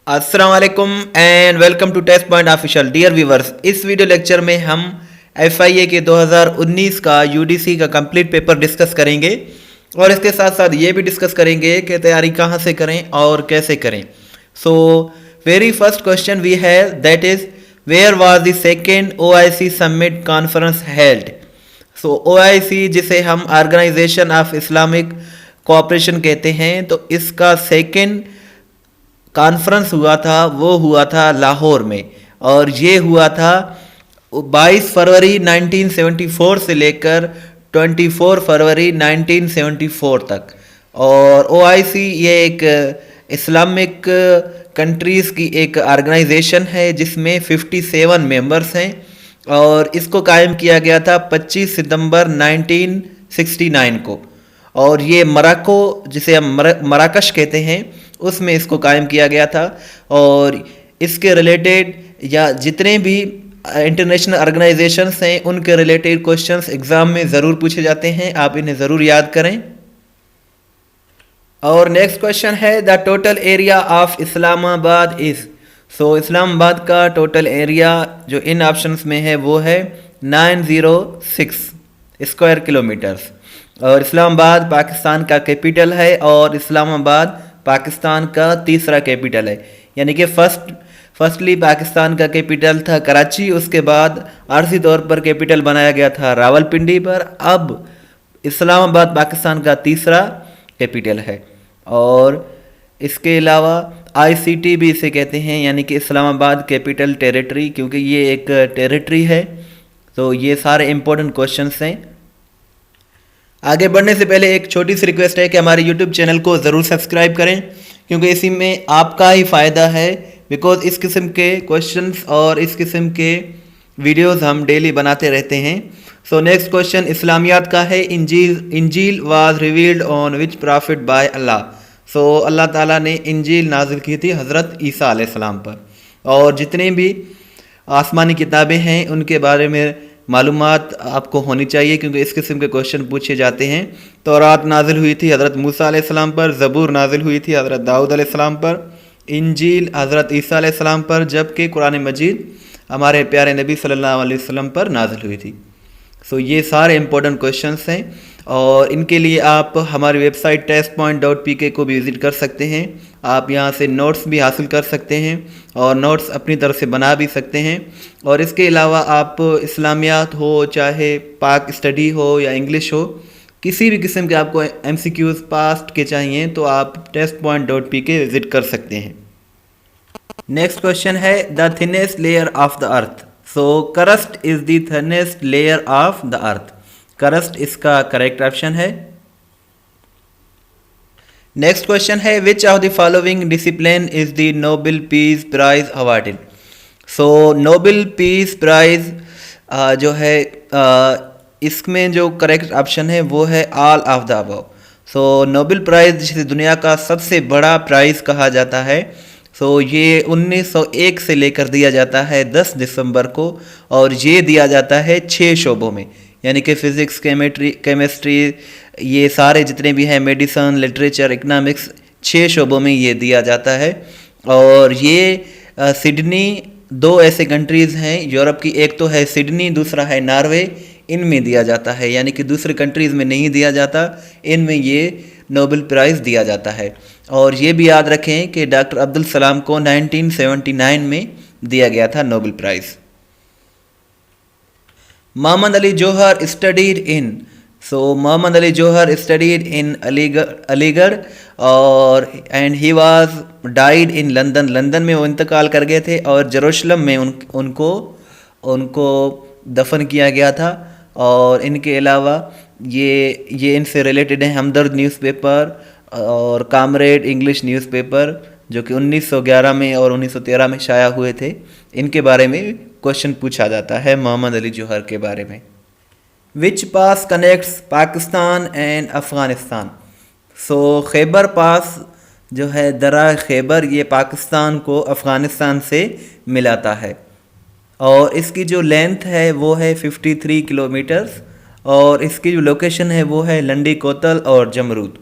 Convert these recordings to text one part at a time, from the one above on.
अस्सलाम वालेकुम and welcome to test point official. Dear viewers, इस वीडियो लेक्चर में हम FIA के 2019 का UDC का कंप्लीट पेपर डिस्कस करेंगे और इसके साथ साथ ये भी डिस्कस करेंगे कि तैयारी कहाँ से करें और कैसे करें। So very first question we have that is where was the second OIC summit conference held. So OIC जिसे हम ऑर्गेनाइजेशन ऑफ इस्लामिक कोऑपरेशन कहते हैं, तो इसका सेकेंड कॉन्फ्रेंस हुआ था, वो हुआ था लाहौर में और ये हुआ था 22 फरवरी 1974 से लेकर 24 फरवरी 1974 तक। और OIC ये एक इस्लामिक कंट्रीज़ की एक ऑर्गेनाइजेशन है जिसमें 57 मेंबर्स हैं और इसको कायम किया गया था 25 सितंबर 1969 को। और ये मोरक्को जिसे हम मराकश कहते हैं उसमें इसको कायम किया गया था। और इसके रिलेटेड या जितने भी इंटरनेशनल ऑर्गेनाइजेशंस हैं उनके रिलेटेड क्वेश्चंस एग्ज़ाम में ज़रूर पूछे जाते हैं, आप इन्हें ज़रूर याद करें। और नेक्स्ट क्वेश्चन है the total area of Islamabad is. So Islamabad का टोटल एरिया जो इन ऑप्शंस में है वो है 906 स्क्वायर किलोमीटर्स। और इस्लामाबाद पाकिस्तान का कैपिटल है और इस्लामाबाद पाकिस्तान का तीसरा कैपिटल है, यानी कि फर्स्टली पाकिस्तान का कैपिटल था कराची, उसके बाद आर्जी तौर पर कैपिटल बनाया गया था रावलपिंडी पर। अब इस्लामाबाद पाकिस्तान का तीसरा कैपिटल है। और इसके अलावा ICT भी इसे कहते हैं, यानी कि इस्लामाबाद कैपिटल टेरिटरी, क्योंकि ये एक टेरिटरी है। तो ये सारे इंपॉर्टेंट क्वेश्चंस हैं। आगे बढ़ने से पहले एक छोटी सी रिक्वेस्ट है कि हमारे YouTube चैनल को ज़रूर सब्सक्राइब करें, क्योंकि इसी में आपका ही फ़ायदा है। बिकॉज इस किस्म के क्वेश्चंस और इस किस्म के वीडियोस हम डेली बनाते रहते हैं। सो नेक्स्ट क्वेश्चन इस्लामियात का है। Injil was revealed on which prophet by Allah. So Allah Taala ने इंजील नाजिल की थी हज़रत ईसा अलैहिस्सलाम पर। और जितने भी आसमानी किताबें हैं उनके बारे में मालूमात आपको होनी चाहिए, क्योंकि इस किस्म के क्वेश्चन पूछे जाते हैं। तौरात नाजिल हुई थी हज़रत मूसा अलैहिस्सलाम पर, ज़बूर नाजिल हुई थी हज़रत दाऊद अलैहिस्सलाम पर, इंजील हज़रत ईसा अलैहिस्सलाम पर, जबकि कुरान मजीद हमारे प्यारे नबी सल्लल्लाहु अलैहि वसल्लम पर नाजिल हुई थी। सो ये सारे इंपॉर्टेंट क्वेश्चंस हैं और इनके लिए आप हमारी वेबसाइट testpoint.pk को भी विज़िट कर सकते हैं। आप यहाँ से नोट्स भी हासिल कर सकते हैं और नोट्स अपनी तरफ से बना भी सकते हैं। और इसके अलावा आप इस्लामियात हो, चाहे पाक स्टडी हो या इंग्लिश हो, किसी भी किस्म के आपको MCQs पास्ट के चाहिए तो आप testpoint.pk विज़िट कर सकते हैं। नेक्स्ट क्वेश्चन है the thinnest layer of the earth. So crust is the thinnest layer of the earth. Crust इसका करेक्ट ऑप्शन है। नेक्स्ट क्वेश्चन है which of the following discipline is the Nobel peace prize awarded. So Nobel peace prize जो है इसमें जो correct option है वो है all of the above. So Nobel prize जिसे दुनिया का सबसे बड़ा प्राइज कहा जाता है, सो ये 1901 से लेकर दिया जाता है 10 दिसंबर को और ये दिया जाता है 6 शोबों में, यानी कि फ़िज़िक्स, केमिस्ट्री, ये सारे जितने भी हैं, मेडिसन, लिटरेचर, इकनॉमिक्स, 6 शोबों में ये दिया जाता है। और ये सिडनी, 2 ऐसे कंट्रीज़ हैं यूरोप की, एक तो है सिडनी, दूसरा है नॉर्वे, इनमें दिया जाता है, यानी कि दूसरे कंट्रीज़ में नहीं दिया जाता, इनमें ये नोबेल प्राइज़ दिया जाता है। और ये भी याद रखें कि डॉक्टर अब्दुल सलाम को 1979 में दिया गया था Nobel prize. Mohammad Ali Jauhar studied in. So Mohammad Ali Jauhar studied in Aligarh और and he was died in London. London में वो इंतकाल कर गए थे और जेरूशलम में उनको दफन किया गया था। और इनके अलावा ये इनसे रिलेटेड है हमदर्द न्यूज़पेपर और कामरेड इंग्लिश न्यूज़पेपर, जो कि 1911 में और 1913 में शाया हुए थे। इनके बारे में क्वेश्चन पूछा जाता है मोहम्मद अली जौहर के बारे में। विच पास कनेक्ट्स पाकिस्तान एंड अफ़गानिस्तान। सो खैबर पास जो है, दरा खैबर, ये पाकिस्तान को अफ़गानिस्तान से मिलाता है और इसकी जो लेंथ है वो है 53 किलोमीटर्स और इसकी जो लोकेशन है वो है लंडी कोतल और जमरूद।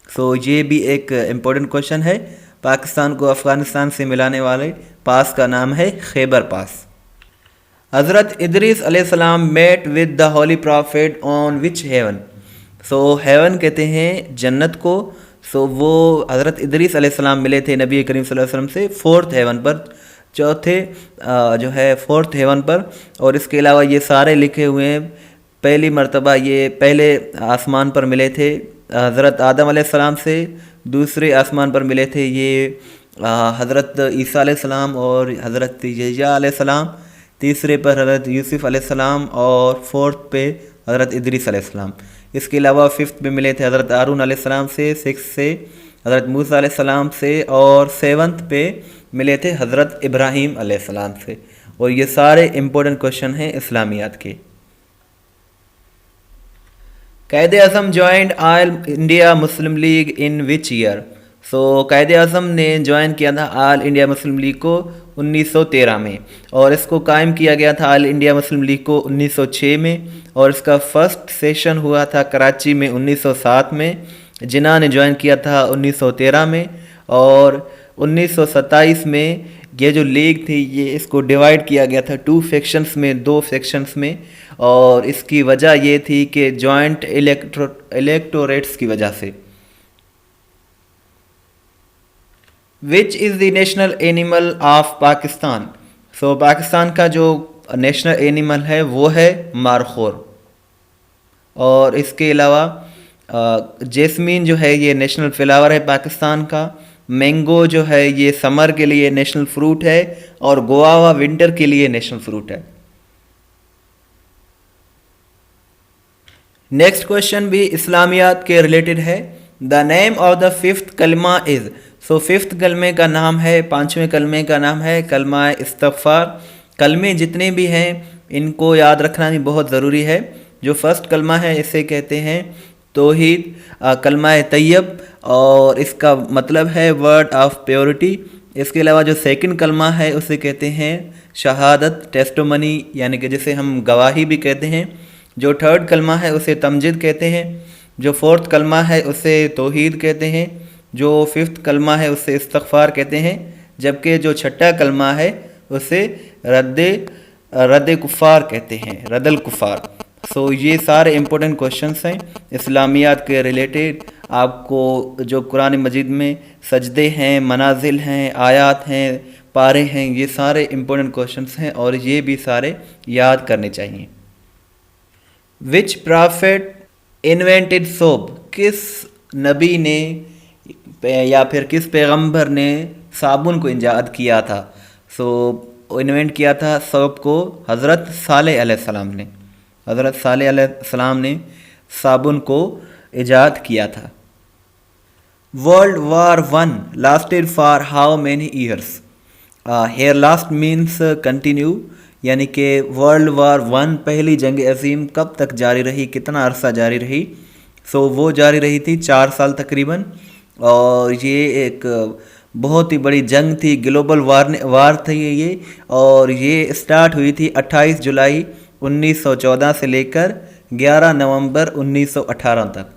सो ये भी एक इम्पोर्टेंट क्वेश्चन है। पाकिस्तान को अफ़गानिस्तान से मिलाने वाले पास का नाम है खैबर पास। हज़रत इदरीस अलैहिस्सलाम met with the holy prophet on which heaven. So heaven कहते हैं जन्नत को। सो वो हज़रत इदरीस अलैहिस्सलाम मिले थे नबी करीम सल्लल्लाहु अलैहि वसल्लम से फोर्थ हेवन पर, चौथे जो है फोर्थ हेवन पर। और इसके अलावा ये सारे लिखे हुए हैं, पहली मर्तबा ये पहले आसमान पर मिले थे हज़रत आदम अलैहिस्सलाम से, दूसरे आसमान पर मिले थे ये हज़रत ईसा अलैहिस्सलाम और हज़रत यहया अलैहिस्सलाम, तीसरे पर हज़रत यूसुफ अलैहिस्सलाम और फोर्थ पे हज़रत इदरीस अलैहिस्सलाम। इसके अलावा फिफ्थ पे मिले थे हज़रत हारून अलैहिस्सलाम से, सिक्स से हज़रत मूसा अलैहिस्सलाम से और सेवन्थ पे मिले थे हज़रत इब्राहीम अलैहिस्सलाम से। और ये सारे इम्पोर्टेंट क्वेश्चन हैं इस्लामियात के। Quaid e Azam joined All India Muslim League in which year. So Quaid e Azam ने ज्वाइन किया था ऑल इंडिया मुस्लिम लीग को 1913 में, और इसको कायम किया गया था ऑल इंडिया मुस्लिम लीग को 1906 में, और इसका फर्स्ट सेशन हुआ था कराची में 1907 में। जिन्ना ने ज्वाइन किया था 1913 में, और 1927 में ये जो लीग थी ये इसको डिवाइड किया गया था टू सेक्शंस में, दो सेक्शंस में। और इसकी वजह ये थी कि जॉइंट इलेक्टोरेट्स की वजह से। Which is the national animal of Pakistan. So Pakistan का जो नेशनल एनिमल है वो है मारखोर। और इसके अलावा जैस्मीन जो है ये नेशनल फ्लावर है पाकिस्तान का। मैंगो जो है ये समर के लिए नेशनल फ्रूट है, और गुआवा विंटर के लिए नेशनल फ्रूट है। नेक्स्ट क्वेश्चन भी इस्लामियात के रिलेटेड है। The name of the fifth कलमा इज़। सो फिफ्थ कलमे का नाम है, पांचवें कलमे का नाम है कलमा इस्तग़फ़ार। कलमे जितने भी हैं इनको याद रखना भी बहुत ज़रूरी है। जो फर्स्ट कलमा है इसे कहते हैं तौहीद, कलमा तैयब, और इसका मतलब है वर्ड ऑफ प्योरिटी। इसके अलावा जो सेकंड कलमा है उसे कहते हैं शहादत, टेस्टोमनी, यानी कि जिसे हम गवाही भी कहते हैं। जो थर्ड कलमा है उसे तमजीद कहते हैं। जो फोर्थ कलमा है उसे तौहीद कहते हैं। जो फिफ्थ कलमा है उसे इस्तग़फ़ार कहते हैं। जबकि जो छठा कलमा है उसे रद्द कुफ़ार कहते हैं, रद्दल कुफ़ार। सो ये सारे इम्पोर्टेंट क्वेश्चंस हैं इस्लामियात के रिलेटेड। आपको जो कुरान मजीद में सजदे हैं, मनाजिल हैं, आयात हैं, पारे हैं, ये सारे इम्पोर्टेंट क्वेश्चंस हैं और ये भी सारे याद करने चाहिए। विच प्रॉफिट इन्वेंटेड सोप। किस नबी ने या फिर किस पैगंबर ने साबुन को ईजाद किया था। सो इन्वेंट किया था सोप को हज़रत सालेह अलैहिस्सलाम ने। हज़रत सालेह अलैहिस्सलाम ने साबुन को ईजाद किया था। World war one lasted for how many years. Here last means continue, यानी कि वर्ल्ड वार वन पहली जंग अज़ीम कब तक जारी रही, कितना अरसा जारी रही। सो वो जारी रही थी 4 साल तकरीबन, और ये एक बहुत ही बड़ी जंग थी, ग्लोबल वार थी ये। और ये स्टार्ट हुई थी 28 जुलाई 1914 से लेकर 11 नवंबर 1918 तक।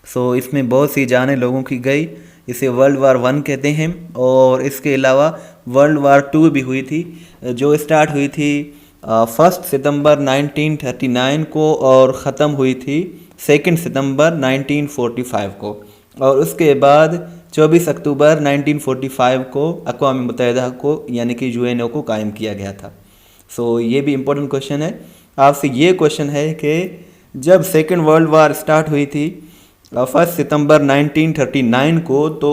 सो इसमें बहुत सी जानें लोगों की गई। इसे वर्ल्ड वार वन कहते हैं। और इसके अलावा वर्ल्ड वार टू भी हुई थी, जो स्टार्ट हुई थी 1 सितंबर 1939 को और ख़त्म हुई थी 2 सितंबर 1945 को। और उसके बाद 24 अक्टूबर 1945 को अक़वाम मुत्तहिदा को यानी कि UNO को कायम किया गया था। सो ये भी इम्पोर्टेंट क्वेश्चन है। आपसे ये क्वेश्चन है कि जब सेकेंड वर्ल्ड वार स्टार्ट हुई थी 1 सितंबर 1939 को, तो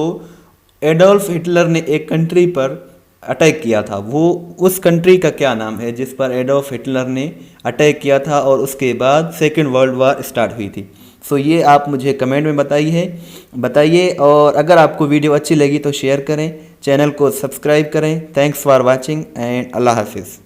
एडोल्फ हिटलर ने एक कंट्री पर अटैक किया था। वो उस कंट्री का क्या नाम है जिस पर एडोल्फ हिटलर ने अटैक किया था और उसके बाद सेकेंड वर्ल्ड वार स्टार्ट हुई थी। सो ये आप मुझे कमेंट में बताइए। और अगर आपको वीडियो अच्छी लगी तो शेयर करें, चैनल को सब्सक्राइब करें। थैंक्स फॉर वाचिंग एंड अल्लाह हाफिज़।